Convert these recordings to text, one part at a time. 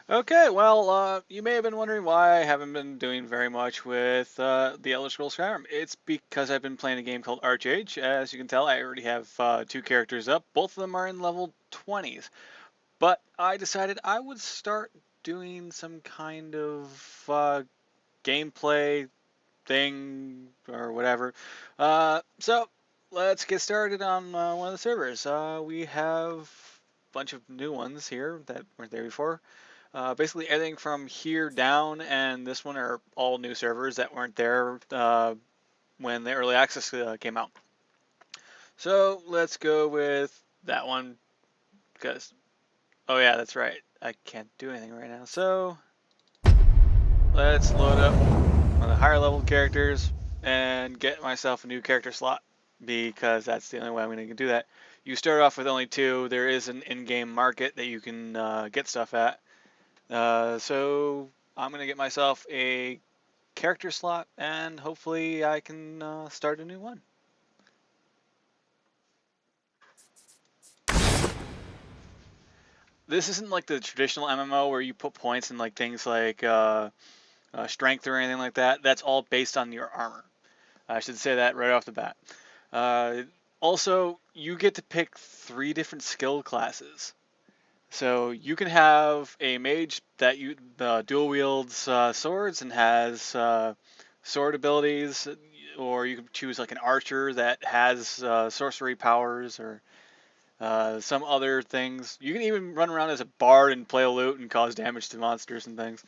Okay, well, you may have been wondering why I haven't been doing very much with the Elder Scrolls Skyrim. It's because I've been playing a game called ArcheAge. As you can tell, I already have two characters up. Both of them are in level 20s. But I decided I would start doing some kind of gameplay thing or whatever. So let's get started on one of the servers. We have a bunch of new ones here that weren't there before. Basically, everything from here down and this one are all new servers that weren't there when the early access came out. So let's go with that one because, oh yeah, that's right. I can't do anything right now. So let's load up one of the higher level characters and get myself a new character slot because that's the only way I'm going to do that. You start off with only two. There is an in-game market that you can get stuff at. So I'm going to get myself a character slot and hopefully I can start a new one. This isn't like the traditional MMO where you put points in like things like strength or anything like that. That's all based on your armor. I should say that right off the bat. Uh, Also, you get to pick 3 different skill classes. So you can have a mage that dual wields swords and has sword abilities, or you can choose like an archer that has sorcery powers or some other things. You can even run around as a bard and play a lute and cause damage to monsters and things.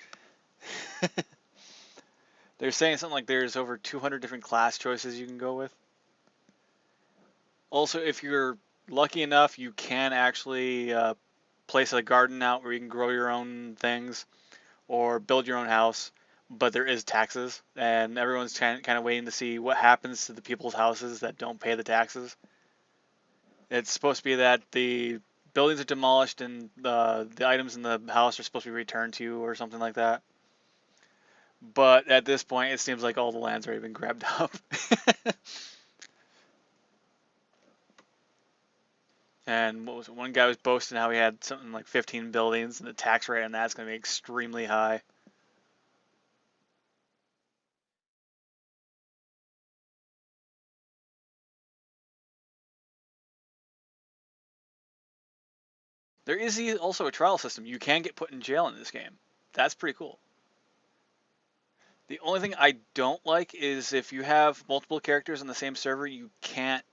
They're saying something like there's over 200 different class choices you can go with. Also, if you're lucky enough, you can actually place a garden out where you can grow your own things or build your own house. But there is taxes, and everyone's kind of waiting to see what happens to the people's houses that don't pay the taxes. It's supposed to be that the buildings are demolished and the items in the house are supposed to be returned to you or something like that. But at this point, it seems like all the land's already been grabbed up. And what was it? One guy was boasting how he had something like 15 buildings, and the tax rate on that's going to be extremely high. There is also a trial system. You can get put in jail in this game. That's pretty cool. The only thing I don't like is if you have multiple characters on the same server, you can't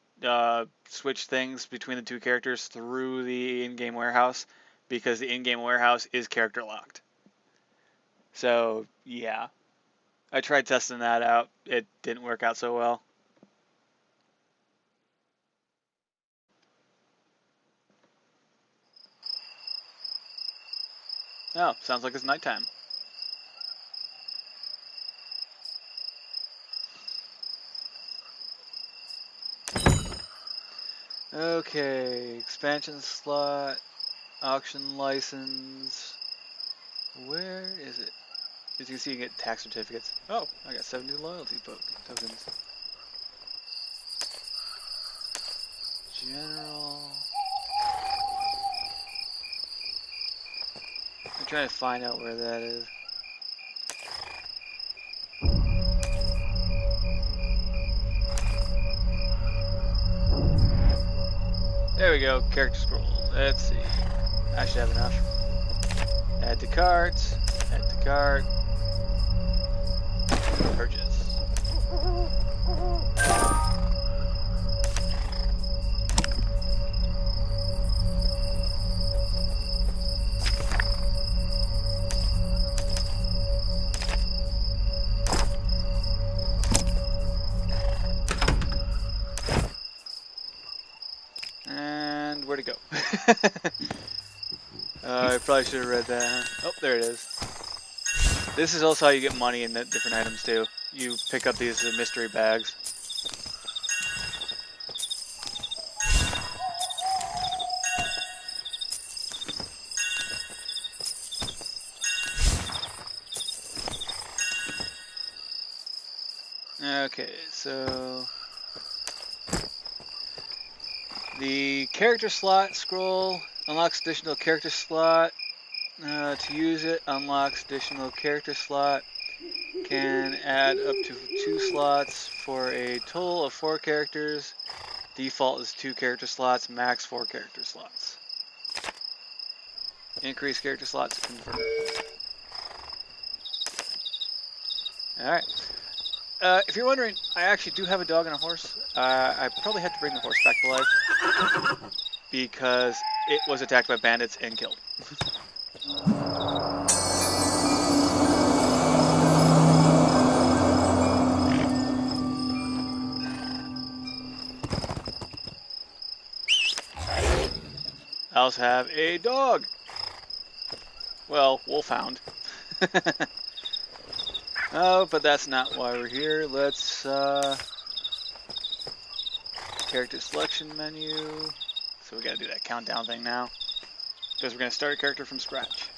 switch things between the two characters through the in-game warehouse because the in-game warehouse is character locked. So, yeah. I tried testing that out. It didn't work out so well. Oh, sounds like it's nighttime. Okay, expansion slot, auction license. Where is it? As you can see, you get tax certificates. Oh, I got 70 loyalty tokens. General. I'm trying to find out where that is. There we go, character scroll. Let's see. I should have enough. Add to cart. Add to cart. Purchase. And where'd it go? I probably should have read that. Huh? Oh, there it is. This is also how you get money in different items too. You pick up these mystery bags. Okay, so the character slot scroll unlocks additional character slot. To use it, unlocks additional character slot. Can add up to 2 slots for a total of 4 characters. Default is 2 character slots, max 4 character slots. Increase character slots to convert. Alright. If you're wondering, I actually do have a dog and a horse. I probably had to bring the horse back to life because it was attacked by bandits and killed. I also have a dog. Well, wolfhound. Oh, but that's not why we're here. Let's character selection menu. So we gotta do that countdown thing now, because we're gonna start a character from scratch.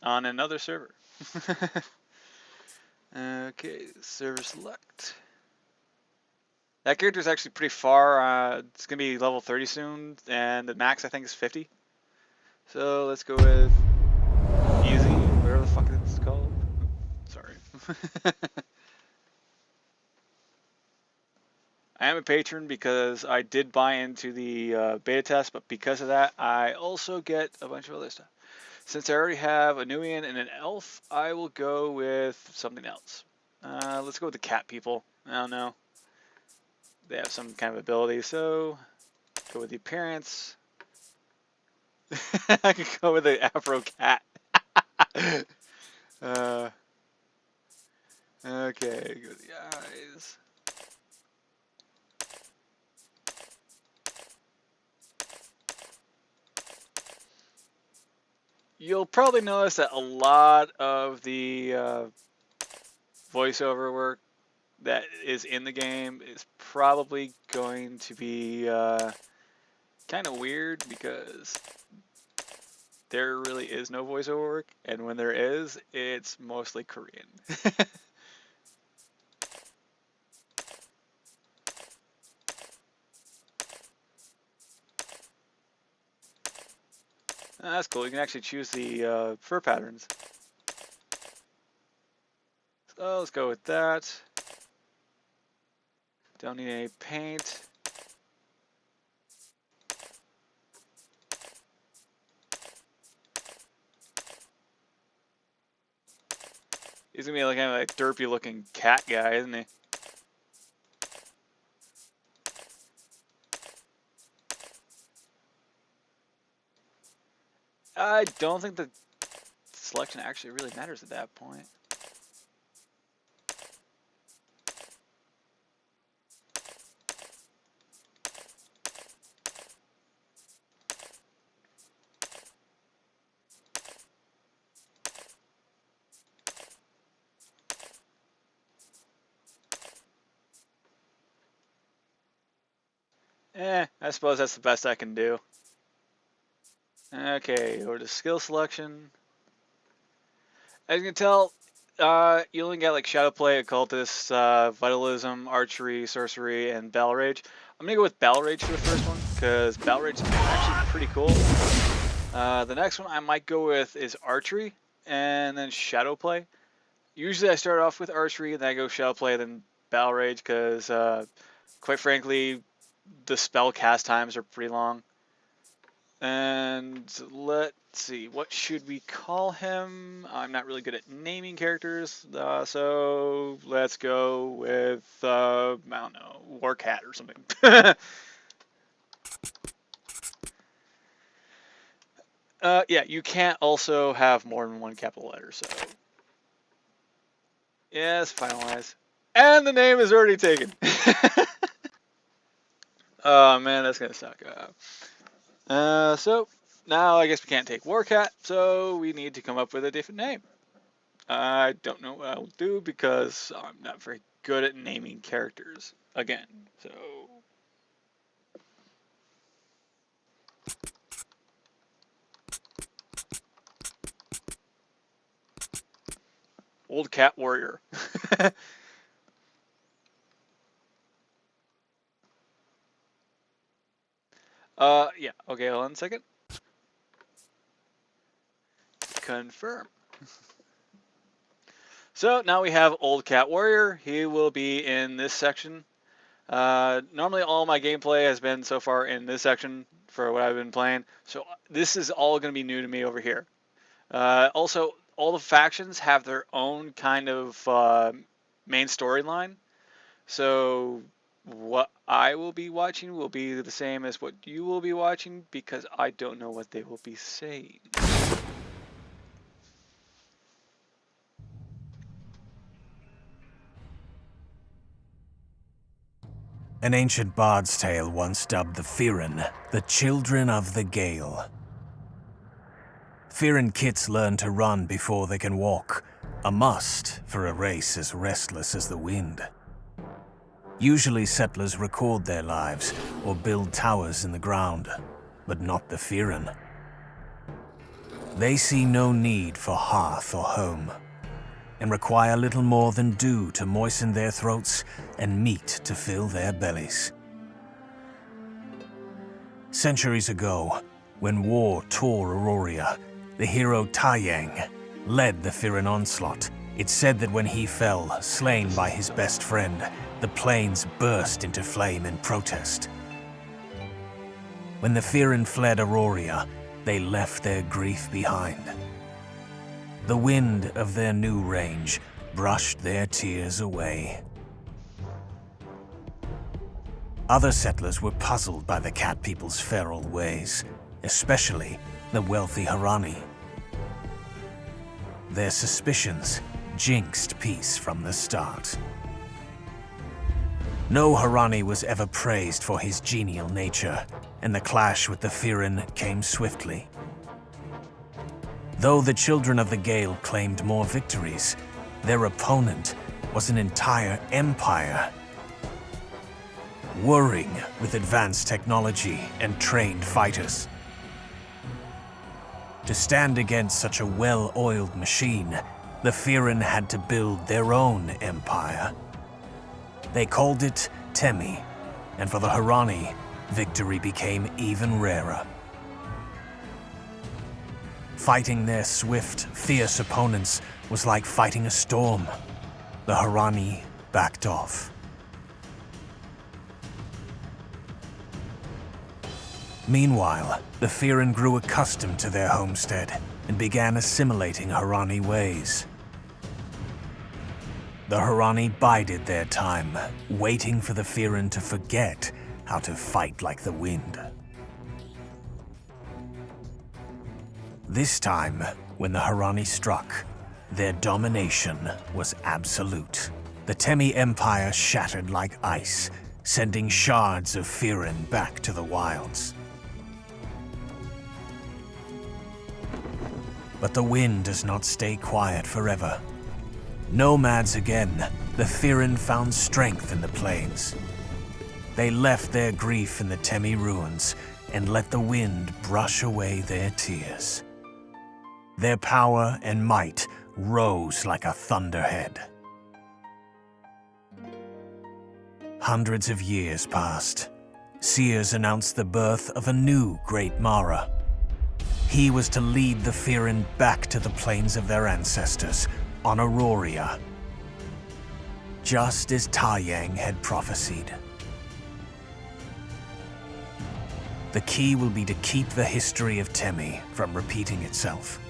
On another server. Okay, server select. That character is actually pretty far. It's gonna be level 30 soon, and the max I think is 50. So let's go with easy, whatever the fuck it's called. Sorry. I am a patron because I did buy into the beta test, but because of that, I also get a bunch of other stuff. Since I already have a Nuian and an elf, I will go with something else. Let's go with the cat people. I don't know. They have some kind of ability, so go with the appearance. I could go with the Afro cat. Okay, go with the eyes. You'll probably notice that a lot of the voiceover work that is in the game is probably going to be kind of weird because there really is no voiceover work, and when there is, it's mostly Korean. That's cool. You can actually choose the fur patterns. So let's go with that. Don't need any paint. He's gonna be like kind of like derpy looking cat guy, isn't he? I don't think the selection actually really matters at that point. I suppose that's the best I can do. Okay, over to skill selection. As you can tell, you only get like Shadowplay, Occultist, Vitalism, Archery, Sorcery, and Battle Rage. I'm gonna go with Battle Rage for the first one, because Battle Rage is actually pretty cool. The next one I might go with is Archery, and then Shadowplay. Usually I start off with Archery, then I go Shadowplay, then Battle Rage, because quite frankly, the spell cast times are pretty long. And let's see, what should we call him? I'm not really good at naming characters, so let's go with, I don't know, Warcat or something. Yeah, you can't also have more than one capital letter, so. Yes, finalize. And the name is already taken. Oh man, that's gonna suck. So now I guess we can't take Warcat, so we need to come up with a different name. I don't know what I'll do because I'm not very good at naming characters again. So Old cat warrior. Yeah. Okay, hold on a second. Confirm. So now we have Old Cat Warrior. He will be in this section. Normally all my gameplay has been so far in this section for what I've been playing. So this is all going to be new to me over here. Also, all the factions have their own kind of main storyline. So what I will be watching will be the same as what you will be watching because I don't know what they will be saying. An ancient bard's tale once dubbed the Firen, the children of the Gale. Firen kits learn to run before they can walk, a must for a race as restless as the wind. Usually settlers record their lives or build towers in the ground, but not the Firen. They see no need for hearth or home, and require little more than dew to moisten their throats and meat to fill their bellies. Centuries ago, when war tore Auroria, the hero Taiyang led the Firen onslaught. It's said that when he fell, slain by his best friend, the plains burst into flame in protest. When the Firen fled Auroria, they left their grief behind. The wind of their new range brushed their tears away. Other settlers were puzzled by the cat people's feral ways, especially the wealthy Harani. Their suspicions jinxed peace from the start. No Harani was ever praised for his genial nature, and the clash with the Firen came swiftly. Though the children of the Gale claimed more victories, their opponent was an entire empire, warring with advanced technology and trained fighters. To stand against such a well-oiled machine, the Firen had to build their own empire. They called it Temi, and for the Harani, victory became even rarer. Fighting their swift, fierce opponents was like fighting a storm. The Harani backed off. Meanwhile, the Firen grew accustomed to their homestead and began assimilating Harani ways. The Harani bided their time, waiting for the Firen to forget how to fight like the wind. This time, when the Harani struck, their domination was absolute. The Temi Empire shattered like ice, sending shards of Firen back to the wilds. But the wind does not stay quiet forever. Nomads again, the Firen found strength in the plains. They left their grief in the Temi ruins and let the wind brush away their tears. Their power and might rose like a thunderhead. Hundreds of years passed. Seers announced the birth of a new Great Mara. He was to lead the Firen back to the plains of their ancestors, on Auroria, just as Taiyang had prophesied. The key will be to keep the history of Temi from repeating itself.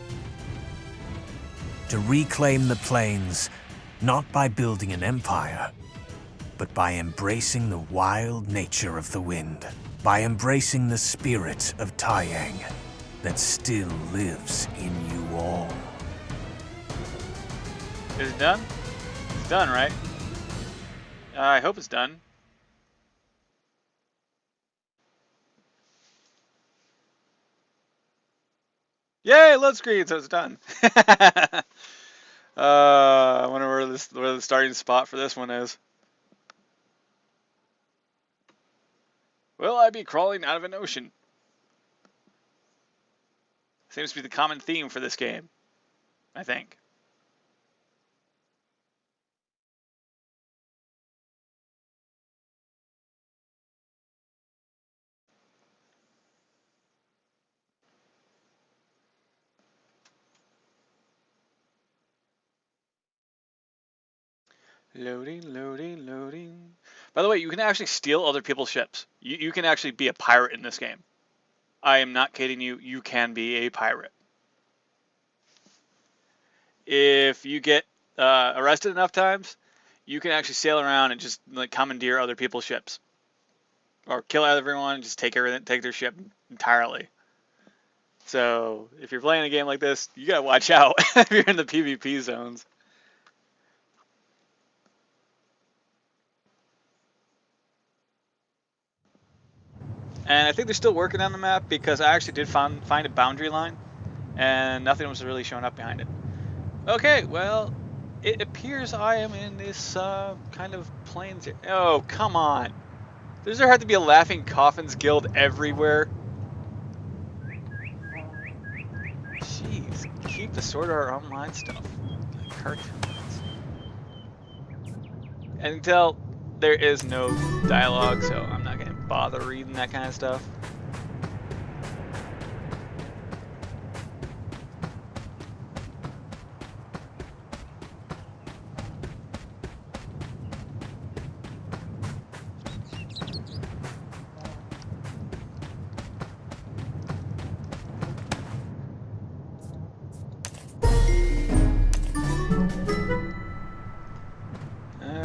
To reclaim the plains, not by building an empire, but by embracing the wild nature of the wind, by embracing the spirit of Taiyang that still lives in you all. Is it done? It's done, right? I hope it's done. Yay, load screen, so it's done. I wonder where the starting spot for this one is. Will I be crawling out of an ocean? Seems to be the common theme for this game, I think. Loading, loading, loading. By the way, you can actually steal other people's ships. You can actually be a pirate in this game. I am not kidding you. You can be a pirate. If you get arrested enough times, you can actually sail around and just like commandeer other people's ships, or kill everyone and just take their ship entirely. So if you're playing a game like this, you gotta watch out if you're in the PvP zones. And I think they're still working on the map because I actually did find a boundary line, and nothing was really showing up behind it. Okay, well, it appears I am in this kind of plains. Oh, come on. Does there have to be a Laughing Coffins guild everywhere? Jeez, keep the Sword Art Online stuff. Cartoons. And until there is no dialogue, so I'm not going to bother reading that kind of stuff.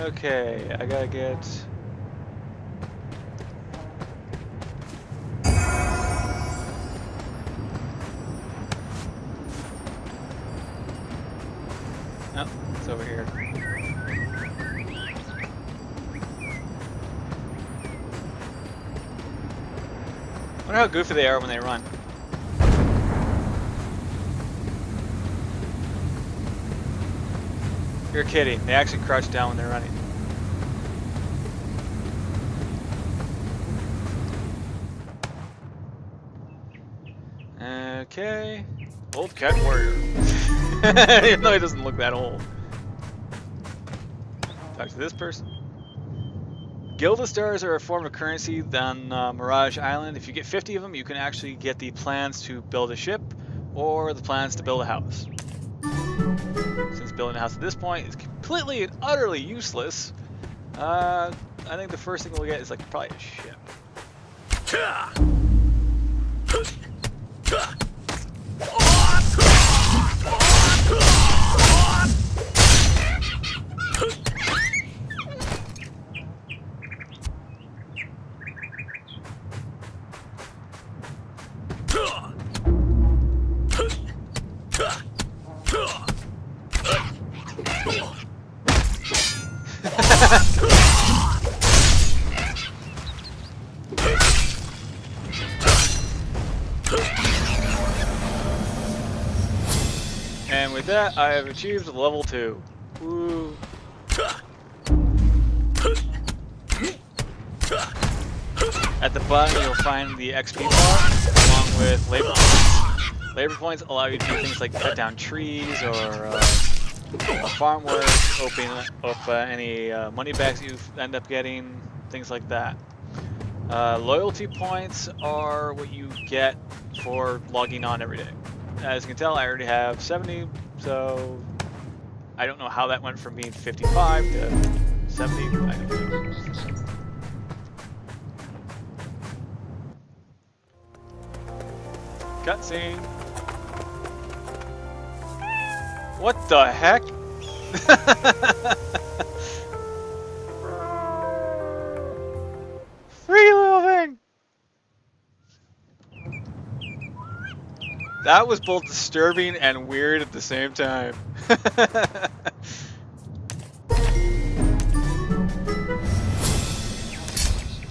Okay, I gotta get... Oh, it's over here. I wonder how goofy they are when they run. You're kidding. They actually crouch down when they're running. Okay. Old Cat Warrior. Even though he doesn't look that old. Talk to this person. Gilda stars are a form of currency on Mirage Island. If you get 50 of them, you can actually get the plans to build a ship or the plans to build a house. Since building a house at this point is completely and utterly useless, I think the first thing we'll get is like probably a ship. And with that, I have achieved level 2. Woo. At the bottom, you'll find the XP bar, along with labor points. Labor points allow you to do things like cut down trees or farm work, open up any money bags you end up getting, things like that. Loyalty points are what you get for logging on every day. As you can tell, I already have 70, so I don't know how that went from being 55 to 70. I don't know. Cutscene. What the heck? Free little thing! That was both disturbing and weird at the same time.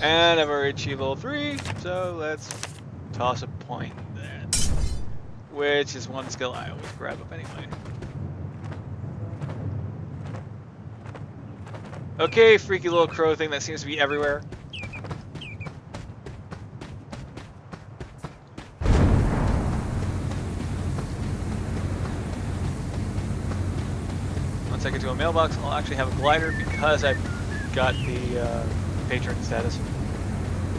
And I've already achieved level 3, so let's toss a point then. Which is one skill I always grab up anyway. Okay, freaky little crow thing that seems to be everywhere. Once I get to a mailbox, I'll actually have a glider because I've got the patron status.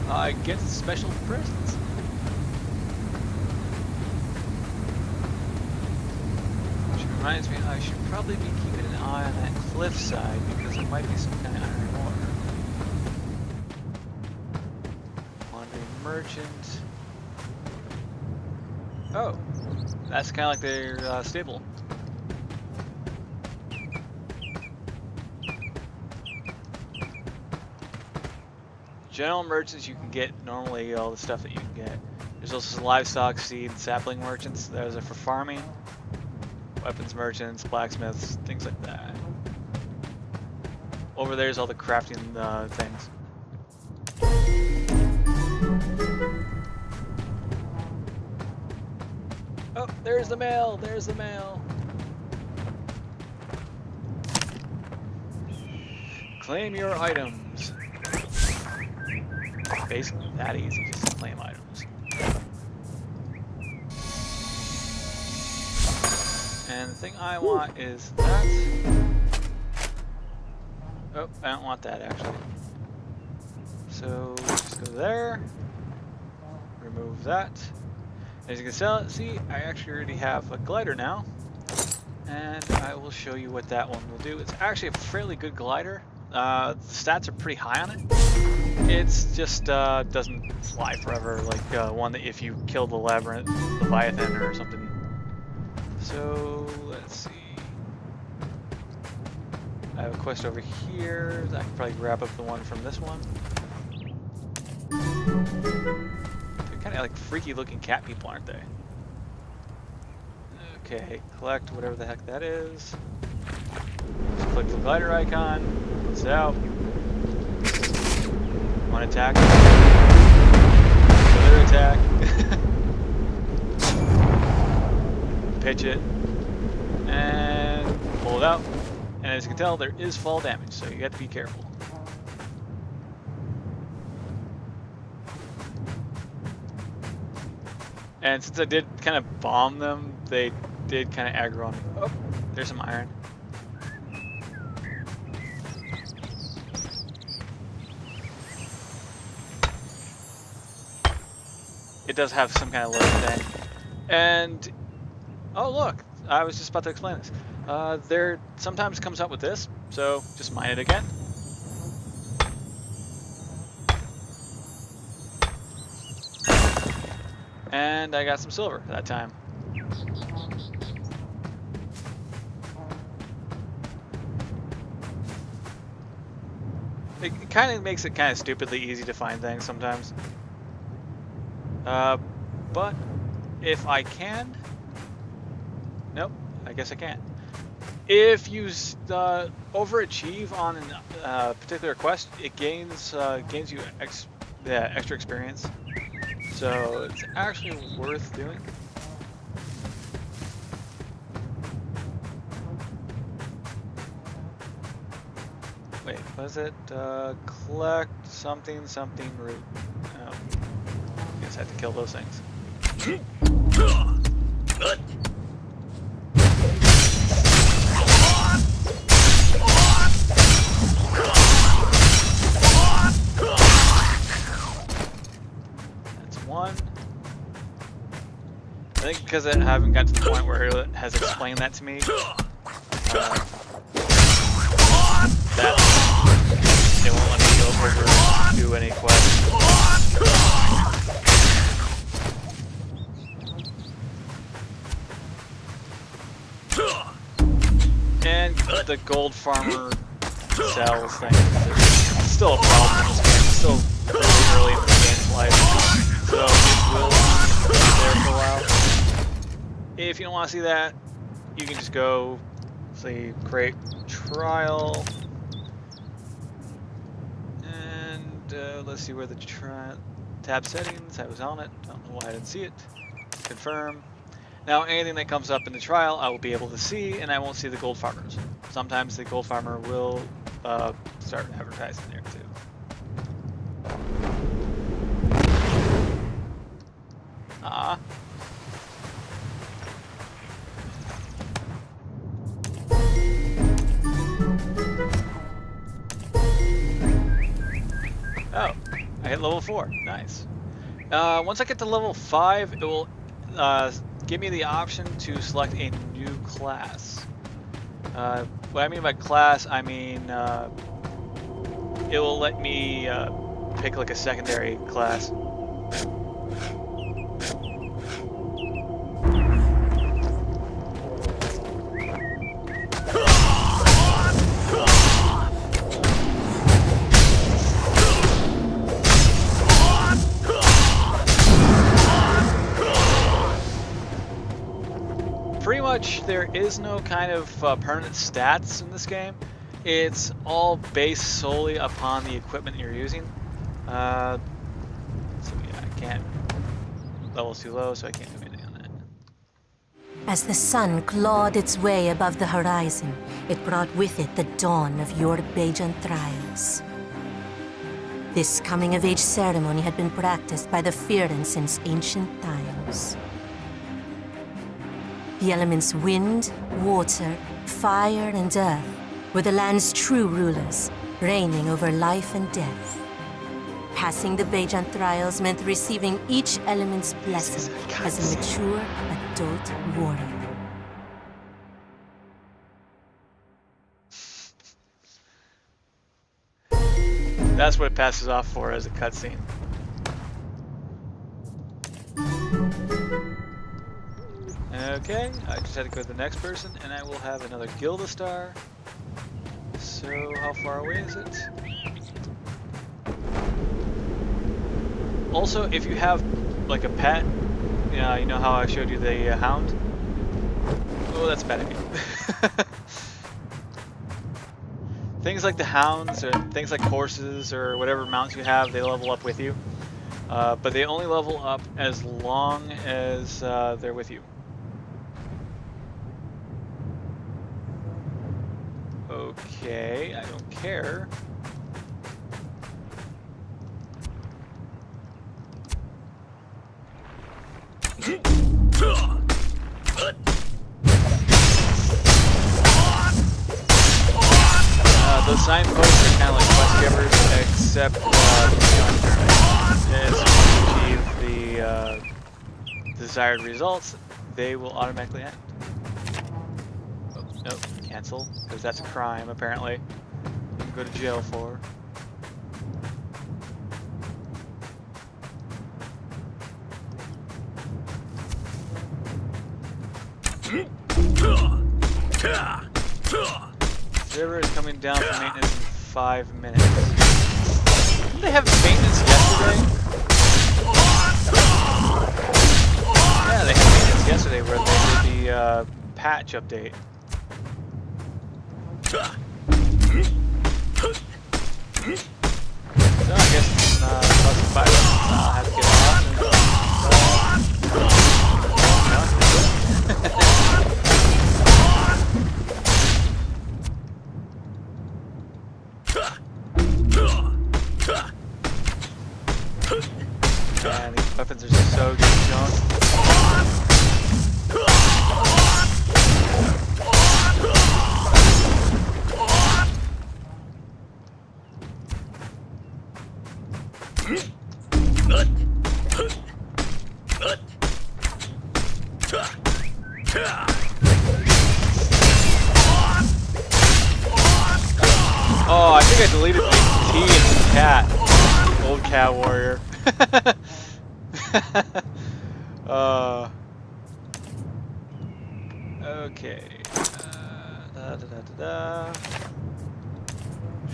I get special presents. Which reminds me, I should probably be keeping an eye on that cliff side because there might be some kind of iron ore. Wandering merchant. Oh, that's kind of like their stable. General merchants, you can get normally all the stuff that you can get. There's also some livestock, seed, sapling merchants. Those are for farming. Weapons merchants, blacksmiths, things like that. Over there's all the crafting things. Oh, there's the mail. There's the mail. Claim your items. Basically that easy, just to claim items. And the thing I want is that. Oh, I don't want that actually. So just go there. Remove that. As you can see, I actually already have a glider now. And I will show you what that one will do. It's actually a fairly good glider. The stats are pretty high on it. It's just doesn't fly forever like one that if you kill the Leviathan or something. So let's see. I have a quest over here. I can probably grab up the one from this one. They're kind of like freaky looking cat people, aren't they? Okay, collect whatever the heck that is. Just click the glider icon. Puts it out. One attack. Another attack. Pitch it. And pull it out. And as you can tell, there is fall damage, so you have to be careful. And since I did kind of bomb them, they did kind of aggro on me. Oh, there's some iron. It does have some kind of load thing. And, oh look, I was just about to explain this. There sometimes comes up with this, so just mine it again. And I got some silver that time. It kind of makes it kind of stupidly easy to find things sometimes. But if I can, nope, I guess I can't. If you overachieve on a particular quest, it gains you extra experience. So it's actually worth doing. Wait, was it collect something root? Oh, I guess I had to kill those things. That's one. I think because I haven't got to the point where it has explained that to me. That it won't let me go over and do any quests. And the gold farmer sells things. It's still a problem in this game. It's still really early in the game's life. So it will be there for a while. If you don't want to see that, you can just go, say, create trial. And let's see where the tab settings, I was on it. Don't know why I didn't see it. Confirm. Now anything that comes up in the trial I will be able to see, and I won't see the gold farmers. Sometimes the gold farmer will start advertising there too. Ah. Oh, I hit level 4. Nice. Once I get to level 5, it will give me the option to select a new class. What I mean by class, I mean it will let me pick like a secondary class. Pretty much there is no kind of permanent stats in this game. It's all based solely upon the equipment you're using. So yeah, I can't. Level's too low, so I can't do anything on that. As the sun clawed its way above the horizon, it brought with it the dawn of your Bajan trials. This coming-of-age ceremony had been practiced by the Firden since ancient times. The elements wind, water, fire, and earth were the land's true rulers, reigning over life and death. Passing the Bajan trials meant receiving each element's blessing as a mature adult warrior. That's what it passes off for as a cutscene. Okay, I just had to go to the next person, and I will have another Gilda star. So, how far away is it? Also, if you have like a pet, you know how I showed you the hound? Oh, that's a bad idea. Things like the hounds, or things like horses, or whatever mounts you have, they level up with you. But they only level up as long as they're with you. Okay, I don't care. Those signposts are kind of like quest givers, except as you achieve the desired results, they will automatically end. Oh, nope, cancel, because that's a crime apparently. You can go to jail for. Server is coming down for maintenance in 5 minutes. Didn't they have maintenance yesterday? Yeah, they had maintenance yesterday where they did the patch update. So I guess it's about 5 minutes. I'll have to get off. Man, these weapons are so good junk. Oh, I think I deleted the T in the cat. Old cat warrior. Okay. Da, da, da, da, da.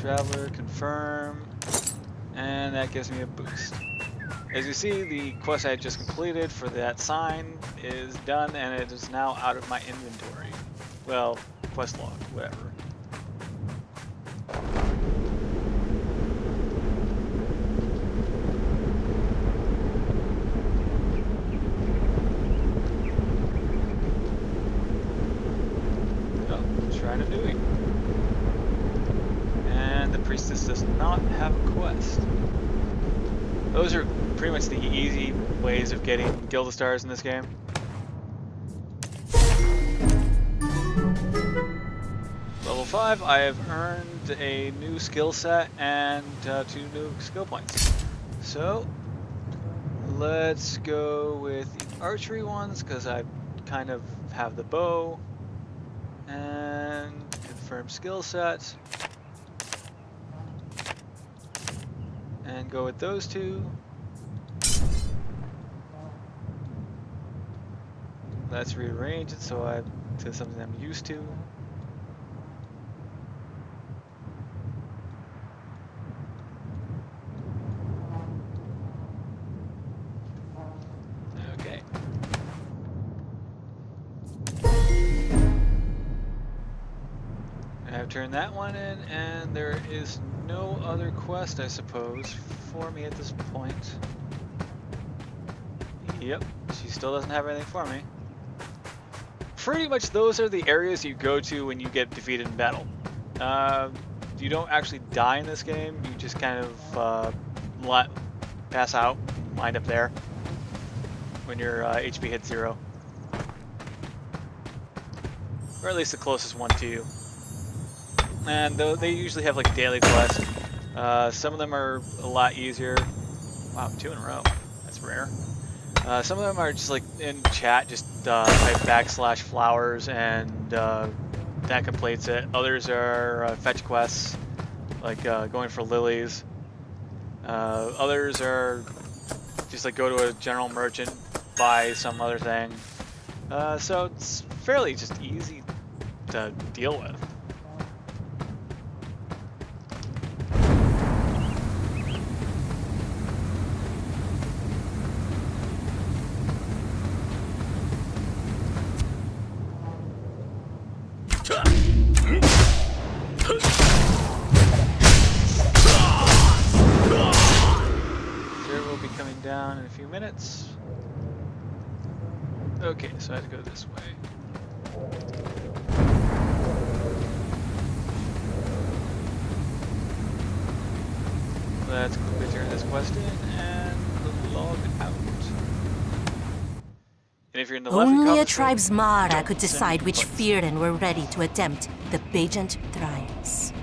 Traveler, confirm. And that gives me a boost. As you see, the quest I had just completed for that sign is done, and it is now out of my inventory. Well, quest log, whatever. Shrine of Doing. And the priestess does not have a quest. Those are pretty much the easy ways of getting Gilda stars in this game. Level 5, I have earned a new skill set and 2 new skill points. So, let's go with the archery ones, because I kind of have the bow. And confirm skill set. And go with those two. Let's rearrange it to something I'm used to. Okay. I've turned that one in, and there is no other quest, I suppose, for me at this point. Yep, she still doesn't have anything for me. Pretty much those are the areas you go to when you get defeated in battle. You don't actually die in this game, you just kind of pass out, wind up there when your HP hits 0. Or at least the closest one to you. And though they usually have like daily quests, some of them are a lot easier. Wow, 2 in a row. That's rare. Some of them are just like in chat, just type /flowers and that completes it. Others are fetch quests, like going for lilies. Others are just like go to a general merchant, buy some other thing. So it's fairly just easy to deal with. Down in a few minutes. Okay, so I have to go this way. Let's quickly turn this quest in and log out. And if you're in the left, Only a tribe's Mara could decide which Fearin were ready to attempt the Bajant trials.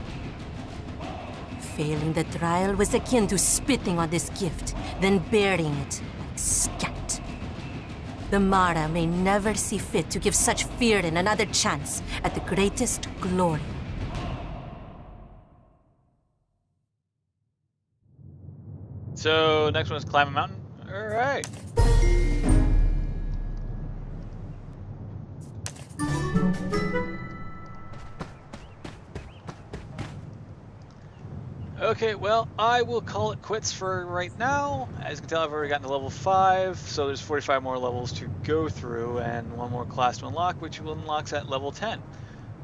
Failing the trial was akin to spitting on this gift, then burying it like scat. The Mara may never see fit to give such Fearin another chance at the greatest glory. So next one is climb a mountain. All right. Okay, well, I will call it quits for right now. As you can tell, I've already gotten to level 5, so there's 45 more levels to go through, and one more class to unlock, which unlocks at level 10.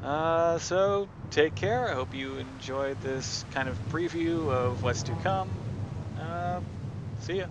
So, take care. I hope you enjoyed this kind of preview of what's to come. See ya.